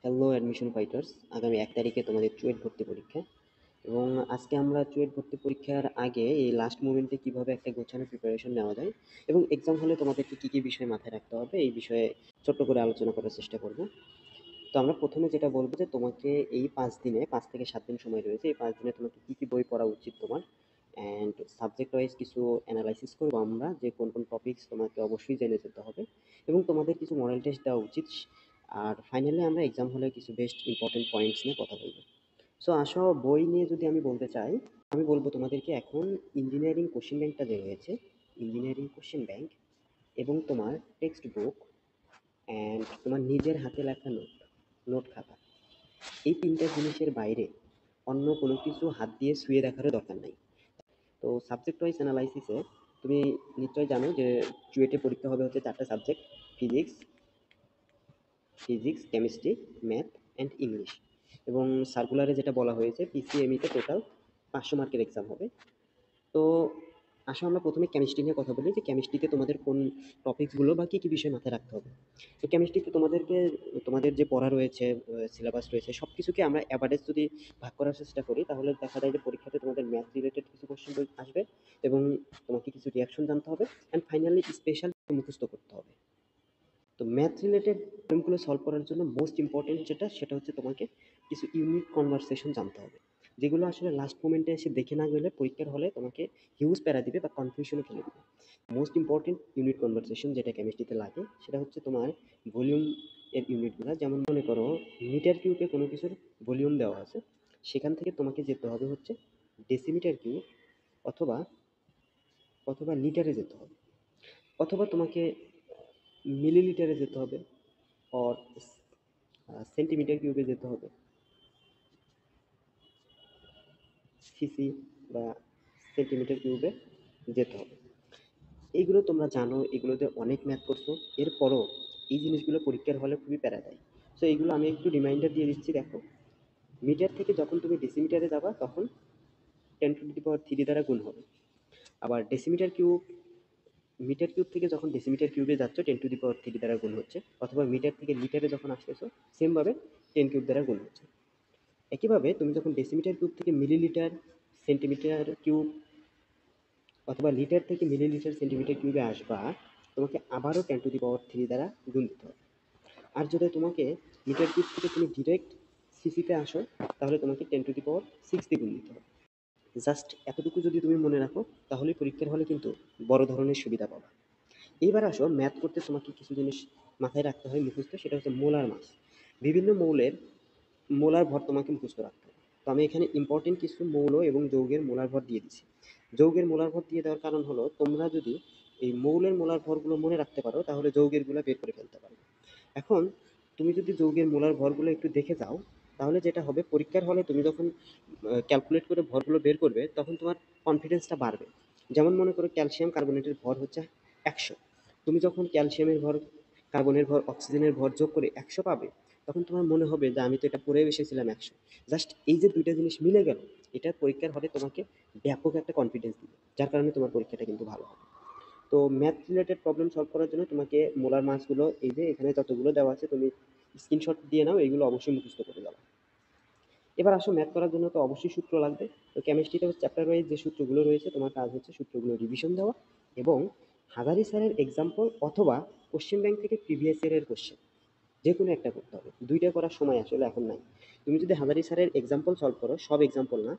Hello admission fighters, আগামী 1 তারিখে তোমাদের চুয়েট ভর্তি পরীক্ষা। এবং আজকে আমরা চুয়েট ভর্তি পরীক্ষার আগে এই লাস্ট মোমেন্টে কিভাবে একটা গোছানো প্রিপারেশন নেওয়া যায় এবং এক্সাম হলে তোমাদেরকে কী কী বিষয় মাথায় রাখতে হবে এই বিষয়ে ছোট্ট করে আলোচনা করার চেষ্টা করব। তো আমরা প্রথমে যেটা বলবো যে তোমাকে এই 5 দিনে 5 থেকে 7 দিন সময় রয়েছে। এই 5 দিনে তোমাকে কী কী বই পড়া উচিত তোমার, অ্যান্ড সাবজেক্ট ওয়াইজ কিছু অ্যানালাইসিস করবো আমরা যে কোন কোন টপিকস তোমাকে অবশ্যই জেনে যেতে হবে এবং তোমাদের কিছু মডেল টেস্ট দেওয়া উচিত। আর ফাইনালি আমরা এক্সাম হলে কিছু বেস্ট ইম্পর্টেন্ট পয়েন্টস নিয়ে কথা বলবো। সো আসো, বই নিয়ে যদি আমি বলতে চাই, আমি বলবো তোমাদেরকে এখন ইঞ্জিনিয়ারিং কোশ্চেন ব্যাংকটা যে রয়েছে, ইঞ্জিনিয়ারিং কোশ্চেন ব্যাংক এবং তোমার টেক্সট বুক অ্যান্ড তোমার নিজের হাতে লেখা নোট খাতা, এই 3টা জিনিসের বাইরে অন্য কোনো কিছু হাত দিয়ে ছুঁয়ে দেখারও দরকার নাই। তো সাবজেক্ট ওয়াইজ অ্যানালাইসিসে তুমি নিশ্চয়ই জানো যে চুয়েটে পরীক্ষা হবে হচ্ছে 4টা subject: physics, chemistry, math and English. এবং সার্কুলারে যেটা বলা হয়েছে পিসিএমইতে টোটাল 500 মার্কের এক্সাম হবে। তো আসো আমরা প্রথমে কেমিস্ট্রি নিয়ে কথা বলি যে কেমিস্ট্রিতে তোমাদের কোন টপিকসগুলো বা কী কী বিষয় মাথায় রাখতে হবে। তো কেমিস্ট্রিতে তোমাদেরকে তোমাদের যে পড়া রয়েছে, সিলেবাস রয়েছে, সব কিছুকে আমরা অ্যাভারেজ যদি ভাগ করার চেষ্টা করি তাহলে দেখা যায় যে পরীক্ষাতে তোমাদের ম্যাথ রিলেটেড কিছু কোশ্চেন আসবে এবং তোমাকে কিছু রিয়াকশন জানতে হবে অ্যান্ড ফাইনালি স্পেশাল মুখস্থ করতে হবে। তো ম্যাথ রিলেটেড প্রবলেমগুলো সলভ করার জন্য মোস্ট ইম্পর্টেন্ট সেটা হচ্ছে তোমাকে কিছু ইউনিক কনভারসেশন জানতে হবে, যেগুলো আসলে লাস্ট মোমেন্টে এসে দেখে না গেলে পরীক্ষার হলে তোমাকে হিউজ প্যারা দিবে বা কনফিউশনে ফেলে দিবে। মোস্ট ইম্পর্টেন্ট ইউনিট কনভারসেশন যেটা কেমিস্ট্রিতে লাগে সেটা হচ্ছে তোমার ভলিউম এর ইউনিটগুলো। যেমন মনে করো মিটার কিউবে কোনো কিছুর ভলিউম দেওয়া আছে, সেখান থেকে তোমাকে যেতে হবে হচ্ছে ডেসিমিটার কিউব অথবা অথবা লিটারে যেতে হবে, অথবা তোমাকে মিলিলিটারে যেতে হবে, অর সেন্টিমিটার কিউবে যেতে হবে, সিসি বা সেন্টিমিটার কিউবে যেতে হবে। এইগুলো তোমরা জানো, এগুলোতে অনেক ম্যাথ করছো, এরপরও এই জিনিসগুলো পরীক্ষার হলে খুবই প্যারা দেয়। সো এইগুলো আমি একটু রিমাইন্ডার দিয়ে দিচ্ছি। দেখো, মিটার থেকে যখন তুমি ডেসিমিটারে যাবা তখন 10⁻³ দ্বারা গুণ হবে। আবার মিটার কিউব থেকে যখন ডেসিমিটার কিউবে যাচ্ছ 10⁻³ দ্বারা গুণ হচ্ছে, অথবা মিটার থেকে লিটারে যখন আসতেছো সেমভাবে 10³ দ্বারা গুণ হচ্ছে। একইভাবে তুমি যখন ডেসিমিটার কিউব থেকে মিলিলিটার, সেন্টিমিটার কিউব অথবা লিটার থেকে মিলিলিটার, সেন্টিমিটার কিউবে আসবা, তোমাকে আবারও 10⁻³ দ্বারা গুণ দিতে হবে। আর যদি তোমাকে মিটার কিউব থেকে তুমি ডিরেক্ট সিসিতে আসো তাহলে তোমাকে 10⁻⁶ দিয়ে গুণ দিতে হবে। জাস্ট এতটুকু যদি তুমি মনে রাখো তাহলে পরীক্ষার হলে কিন্তু বড় ধরনের সুবিধা পাবা। এইবার আসো, ম্যাথ করতে তোমাকে কিছু জিনিস মাথায় রাখতে হয় মুখস্থ, সেটা হচ্ছে মোলার মাস। বিভিন্ন মৌলের মোলার ভর তোমাকে মুখস্থ রাখতে হবে। তো আমি এখানে ইম্পর্টেন্ট কিছু মৌল এবং যৌগের মোলার ভর দিয়ে দিচ্ছি। যৌগের মোলার ভর দিয়ে দেওয়ার কারণ হলো তোমরা যদি এই মৌলের মোলার ভরগুলো মনে রাখতে পারো তাহলে যৌগেরগুলো বের করে ফেলতে পারবে। এখন তুমি যদি যৌগের মোলার ভরগুলো একটু দেখে যাও তাহলে যেটা হবে, পরীক্ষার হলে তুমি যখন ক্যালকুলেট করে ভরগুলো বের করবে তখন তোমার কনফিডেন্সটা বাড়বে। যেমন মনে করো ক্যালসিয়াম কার্বনেটের ভর হচ্ছে 100, তুমি যখন ক্যালসিয়ামের ভর, কার্বনের ভর, অক্সিজেনের ভর যোগ করে 100 পাবে তখন তোমার মনে হবে যে আমি তো এটা পড়ে এসেছিলাম 100। জাস্ট এই যে দুইটা জিনিস মিলে গেল, এটা পরীক্ষার হলে তোমাকে ব্যাপক একটা কনফিডেন্স দিবে, যার কারণে তোমার পরীক্ষাটা কিন্তু ভালো হবে। তো ম্যাথ রিলেটেড প্রবলেম সলভ করার জন্য তোমাকে মোলার মাসগুলো এই যে এখানে যতগুলো দেওয়া আছে তুমি স্ক্রিনশট দিয়ে নাও, এগুলো অবশ্যই মুখস্থ করে যাও। এবার আসো, ম্যাথ করার জন্য তো অবশ্যই সূত্র লাগবে। তো কেমিস্ট্রিতে চ্যাপ্টার ওয়াইজ যে সূত্রগুলো রয়েছে তোমার কাজ হচ্ছে সূত্রগুলো রিভিশন দেওয়া এবং হাজারি স্যারের এক্সাম্পল অথবা কোশ্চেন ব্যাংক থেকে প্রিভিয়াস ইয়ারের কোশ্চেন যে কোনো একটা করতে হবে। দুইটা করার সময় আসলে এখন নাই। তুমি যদি হাজারি স্যারের এক্সাম্পল সলভ করো, সব এক্সাম্পল না,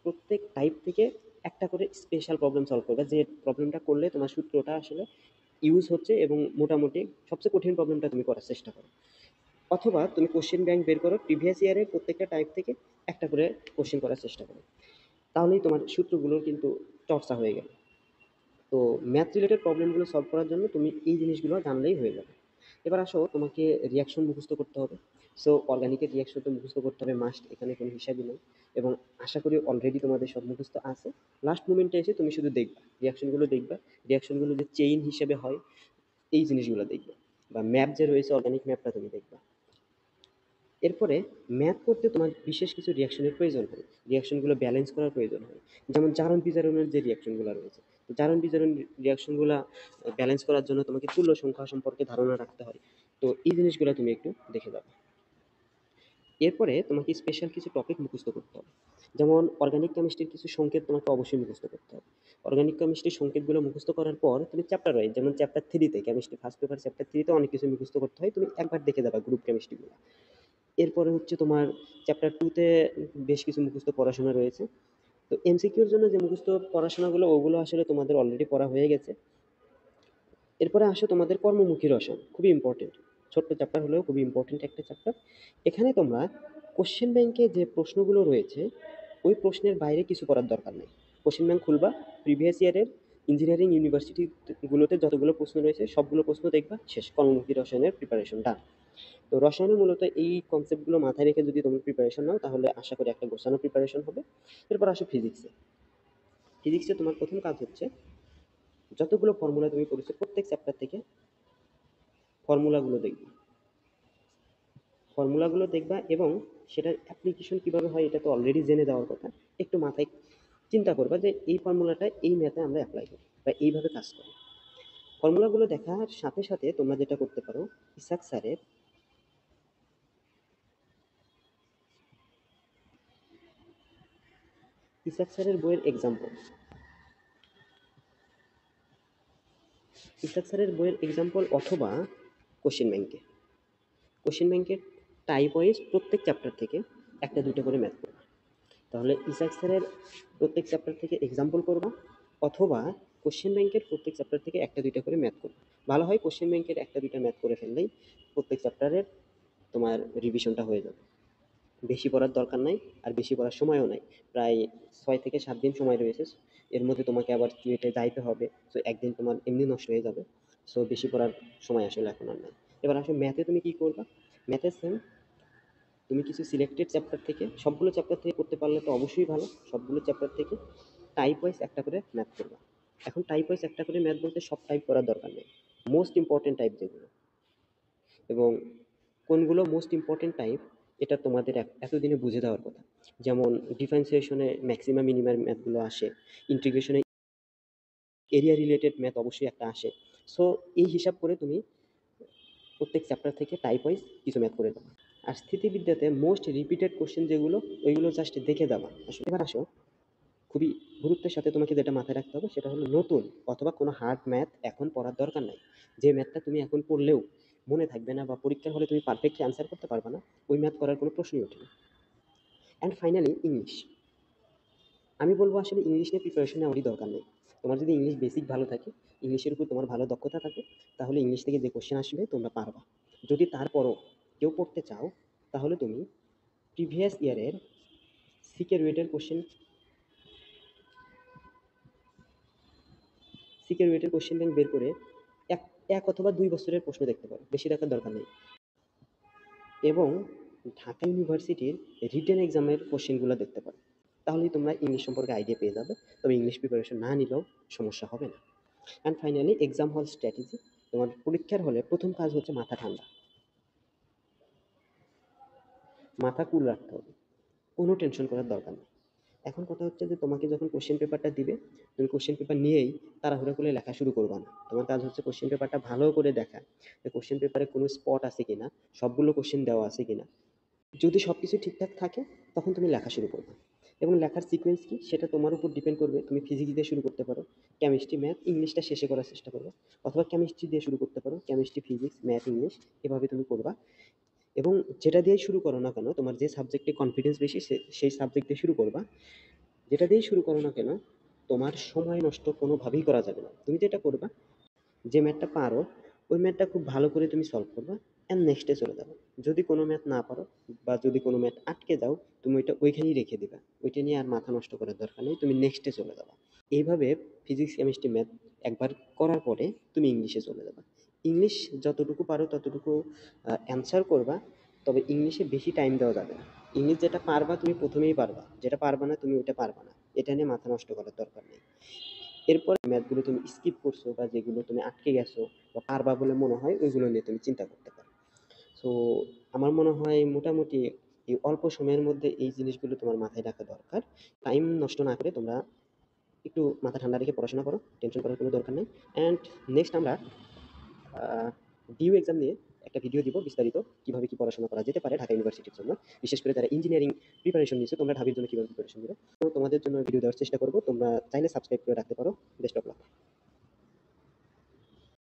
প্রত্যেক টাইপ থেকে একটা করে স্পেশাল প্রবলেম সলভ করবে, যে প্রবলেমটা করলে তোমার সূত্রটা আসলে ইউজ হচ্ছে এবং মোটামুটি সবচেয়ে কঠিন প্রবলেমটা তুমি করার চেষ্টা করো। অথবা তুমি কোশ্চেন ব্যাংক বের করো, প্রিভিয়াস ইয়ারের প্রত্যেকটা টাইপ থেকে একটা করে কোশ্চেন করার চেষ্টা করো, তাহলেই তোমার সূত্রগুলোর কিন্তু চর্চা হয়ে গেল। তো ম্যাথ রিলেটেড প্রবলেমগুলো সলভ করার জন্য তুমি এই জিনিসগুলো জানলেই হয়ে যাবে। এবার আসো, তোমাকে রিয়াকশন মুখস্থ করতে হবে। সো অর্গানিকের রিয়াকশন তো মুখস্থ করতে হবে মাস্ট, এখানে কোনো হিসাবই নেই। এবং আশা করি অলরেডি তোমাদের সব মুখস্থ আছে। লাস্ট মোমেন্টে এসে তুমি শুধু দেখবা, রিয়াকশনগুলো দেখবা, রিয়াকশনগুলো যে চেইন হিসেবে হয় এই জিনিসগুলো দেখবা, বা ম্যাপ যে রয়েছে অর্গানিক ম্যাপটা তুমি দেখবা। এরপরে ম্যাথ করতে তোমার বিশেষ কিছু রিয়াকশনের প্রয়োজন হয়, রিয়াকশনগুলো ব্যালেন্স করার প্রয়োজন হয়। যেমন জারণ বিজারণের যে রিয়াকশনগুলো রয়েছে, তো জারণ বিজারণ রিয়াকশনগুলো ব্যালেন্স করার জন্য তোমাকে তুল্য সংখ্যা সম্পর্কে ধারণা রাখতে হয়। তো এই জিনিসগুলো তুমি একটু দেখে যাবে। এরপরে তোমাকে স্পেশাল কিছু টপিক মুখস্থ করতে হবে। যেমন অর্গানিক কেমিস্ট্রির কিছু সংকেত তোমাকে অবশ্যই মুখস্থ করতে হবে। অর্গানিক কেমিস্ট্রির সংকেতগুলো মুখস্থ করার পর তুমি চ্যাপ্টার ওয়াইজ, যেমন চ্যাপ্টার 3 তে কেমিস্ট্রি ফার্স্ট পেপার চ্যাপ্টার 3 তে অনেক কিছু মুখস্থ করতে হয়। তুমি একবার দেখে যাবা গ্রুপ কেমিস্ট্রিগুলো। এরপরে হচ্ছে তোমার চ্যাপ্টার 2 তে বেশ কিছু মুখস্থ পড়াশোনা রয়েছে। তো এমসিকিউর জন্য যে মুখস্থ পড়াশোনাগুলো ওগুলো আসলে তোমাদের অলরেডি পড়া হয়ে গেছে। এরপরে আসো তোমাদের কর্মমুখী রসায়ন, খুবই ইম্পর্টেন্ট। ছোট্ট চ্যাপ্টার হলেও খুবই ইম্পর্টেন্ট একটা চ্যাপ্টার। এখানে তোমরা কোশ্চেন ব্যাংকে যে প্রশ্নগুলো রয়েছে ওই প্রশ্নের বাইরে কিছু করার দরকার নেই। কোশ্চেন ব্যাংক খুলবা, প্রিভিয়াস ইয়ারের ইঞ্জিনিয়ারিং ইউনিভার্সিটিগুলোতে যতগুলো প্রশ্ন রয়েছে সবগুলো প্রশ্ন দেখবা, শেষ। কর্মমুখী রসায়নের প্রিপারেশন ডান। তো রসায়নে মূলত এই কনসেপ্টগুলো মাথায় রেখে যদি তোমরা প্রিপারেশন নাও তাহলে আশা করি একটা গোছানো প্রিপারেশন হবে। এরপর আসো ফিজিক্সে। ফিজিক্সে তোমার প্রথম কাজ হচ্ছে যতগুলো ফর্মুলা তুমি পড়েছো প্রত্যেক চ্যাপ্টার থেকে ফর্মুলাগুলো দেখবা। ফর্মুলাগুলো দেখবা এবং সেটার অ্যাপ্লিকেশন কিভাবে হয় এটা তো অলরেডি জেনে যাওয়ার কথা। একটু মাথায় চিন্তা করবা যে এই ফর্মুলাটা এই ম্যাথে আমরা অ্যাপ্লাই করি বা এইভাবে কাজ করি। ফর্মুলাগুলো দেখার সাথে সাথে তোমরা যেটা করতে পারো, ইসাক স্যারের বইয়ের এক্সাম্পল, ইসাক স্যারের বইয়ের এক্সাম্পল অথবা কোশ্চেন ব্যাংকের টাইপ ওয়াইজ প্রত্যেক চ্যাপ্টার থেকে একটা দুটো করে ম্যাথ করবা। তাহলে ইসাক স্যারের প্রত্যেক চ্যাপ্টার থেকে এক্সাম্পল করবা অথবা কোশ্চেন ব্যাংকের প্রত্যেক চ্যাপ্টার থেকে একটা দুইটা করে ম্যাথ করবা। ভালো হয় কোশ্চেন ব্যাংকের একটা দুইটা ম্যাথ করে ফেললেই প্রত্যেক চ্যাপ্টারের তোমার রিভিশনটা হয়ে যাবে। বেশি পড়ার দরকার নাই, আর বেশি পড়ার সময়ও নাই। প্রায় 6 থেকে 7 দিন সময় রয়েছে। এর মধ্যে তোমাকে আবার কুয়েটে যাইতে হবে, সো একদিন তোমার এমনি নষ্ট হয়ে যাবে। সো বেশি পড়ার সময় আসলে এখন আর নাই। এবার আসলে ম্যাথে তুমি কি করবা? ম্যাথে সেম, তুমি কিছু সিলেক্টেড চ্যাপ্টার থেকে, সবগুলো চ্যাপ্টার থেকে করতে পারলে তো অবশ্যই ভালো। সবগুলো চ্যাপ্টার থেকে টাইপ ওয়াইজ একটা করে ম্যাথ করবা। এখন টাইপ ওয়াইজ একটা করে ম্যাথ বলতে সব টাইপ করার দরকার নেই, মোস্ট ইম্পর্টেন্ট টাইপ যেগুলো, এবং কোনগুলো মোস্ট ইম্পর্টেন্ট টাইপ এটা তোমাদের এতদিনে বুঝে দেওয়ার কথা। যেমন ডিফারেন্সিয়েশনে ম্যাক্সিমাম মিনিমাম ম্যাথগুলো আসে, ইন্টিগ্রেশনে এরিয়া রিলেটেড ম্যাথ অবশ্যই একটা আসে। সো এই হিসাব করে তুমি প্রত্যেক চ্যাপ্টার থেকে টাইপ ওয়াইজ কিছু ম্যাথ করে দেবা। আর স্থিতিবিদ্যাতে মোস্ট রিপিটেড কোশ্চেন যেগুলো ওইগুলো জাস্ট দেখে দেবা। আসলে এবার আসো, খুবই গুরুত্বের সাথে তোমাকে যেটা মাথায় রাখতে হবে সেটা হলো নতুন অথবা কোনো হার্ড ম্যাথ এখন পড়ার দরকার নাই। যে ম্যাথটা তুমি এখন পড়লেও মনে থাকবে না বা পরীক্ষার হলে তুমি পারফেক্টলি অ্যান্সার করতে পারবে না, ওই ম্যাথ করার কোনো প্রশ্নই ওঠে না। And finally English. আমি বলবো আসলে ইংলিশ নিয়ে প্রিপারেশন নেওয়ারই দরকার নেই। তোমার যদি ইংলিশ বেসিক ভালো থাকে, ইংলিশের উপর তোমার ভালো দক্ষতা থাকে, তাহলে ইংলিশ থেকে যে কোশ্চেন আসবে তোমরা পারবা। যদি তারপরও কেউ পড়তে চাও তাহলে তুমি প্রিভিয়াস ইয়ারের সিকে রুয়েটের কোশ্চেন ব্যাংক বের করে এক এক অথবা 2 বছরের প্রশ্ন দেখতে পারো, বেশি দেখার দরকার নেই। এবং ঢাকা ইউনিভার্সিটির রিটেন এক্সামের কোশ্চেনগুলো দেখতে পারো, তাহলেই তোমরা ইংলিশ সম্পর্কে আইডিয়া পেয়ে যাবে। তবে ইংলিশ প্রিপারেশন না নিলেও সমস্যা হবে না। অ্যান্ড ফাইনালি এক্সাম হল স্ট্র্যাটেজি। তোমার পরীক্ষার হলে প্রথম কাজ হচ্ছে মাথা ঠান্ডা, মাথা কুল রাখতে হবে, কোনো টেনশন করার দরকার নেই। এখন কথা হচ্ছে যে তোমাকে যখন কোশ্চেন পেপারটা দিবে, তুমি কোশ্চেন পেপার নিয়েই তাড়াহুড়ো করে লেখা শুরু করবা না। তোমার কাজ হচ্ছে কোশ্চেন পেপারটা ভালো করে দেখা, যে কোশ্চেন পেপারে কোনো স্পট আছে কিনা, সবগুলো কোশ্চেন দেওয়া আছে কিনা। যদি সব কিছু ঠিকঠাক থাকে তখন তুমি লেখা শুরু করবে। এবং লেখার সিকোয়েন্স কি সেটা তোমার উপর ডিপেন্ড করবে। তুমি ফিজিক্স দিয়ে শুরু করতে পারো, কেমিস্ট্রি ম্যাথ ইংলিশটা শেষে করার চেষ্টা করবে, অথবা কেমিস্ট্রি দিয়ে শুরু করতে পারো, কেমিস্ট্রি ফিজিক্স ম্যাথ ইংলিশ, এভাবে তুমি করবা। এবং যেটা দিয়েই শুরু করো না কেন, তোমার যে সাবজেক্টে কনফিডেন্স বেশি সেই সাবজেক্ট দিয়ে শুরু করবা। যেটা দিয়েই শুরু করো না কেন, তোমার সময় নষ্ট কোনোভাবেই করা যাবে না। তুমি যেটা করবা, যে ম্যাথটা পারো ওই ম্যাথটা খুব ভালো করে তুমি সলভ করবা অ্যান্ড নেক্সটে চলে যাবে। যদি কোনো ম্যাথ না পারো বা যদি কোনো ম্যাথ আটকে যাও, তুমি ওইটা ওইখানেই রেখে দিবা, ওইটা নিয়ে আর মাথা নষ্ট করার দরকার নেই, তুমি নেক্সটে চলে যাবা। এইভাবে ফিজিক্স কেমিস্ট্রি ম্যাথ একবার করার পরে তুমি ইংলিশে চলে যাবা। ইংলিশ যতটুকু পারো ততটুকু অ্যান্সার করবা, তবে ইংলিশে বেশি টাইম দেওয়া যাবে না। ইংলিশ যেটা পারবা তুমি প্রথমেই পারবা, যেটা পারবা না তুমি ওইটা পারবা না, এটা নিয়ে মাথা নষ্ট করার দরকার নেই। এরপর ম্যাথগুলো তুমি স্কিপ করছো বা যেগুলো তুমি আটকে গেছো বা পারবা বলে মনে হয় ওইগুলো নিয়ে তুমি চিন্তা করতে পারো। সো আমার মনে হয় মোটামুটি এই অল্প সময়ের মধ্যে এই জিনিসগুলো তোমার মাথায় রাখা দরকার। টাইম নষ্ট না করে তোমরা একটু মাথা ঠান্ডা রেখে পড়াশোনা করো, টেনশন করার কোনো দরকার নেই। অ্যান্ড নেক্সট আমরা ডিউ এক্সাম নিয়ে একটা ভিডিও দিব বিস্তারিত কিভাবে কি পড়াশোনা করা যেতে পারে ঢাকা ইউনিভার্সিটির জন্য। বিশেষ করে যারা ইঞ্জিনিয়ারিং প্রিপারেশন নিচ্ছ, তোমরা ঢাবির জন্য কিভাবে প্রিপারেশন নিবে। তো তোমাদের জন্য ভিডিও দেওয়ার চেষ্টা করব। তোমরা চাইলে সাবস্ক্রাইব করে রাখতে পারো। Best of luck.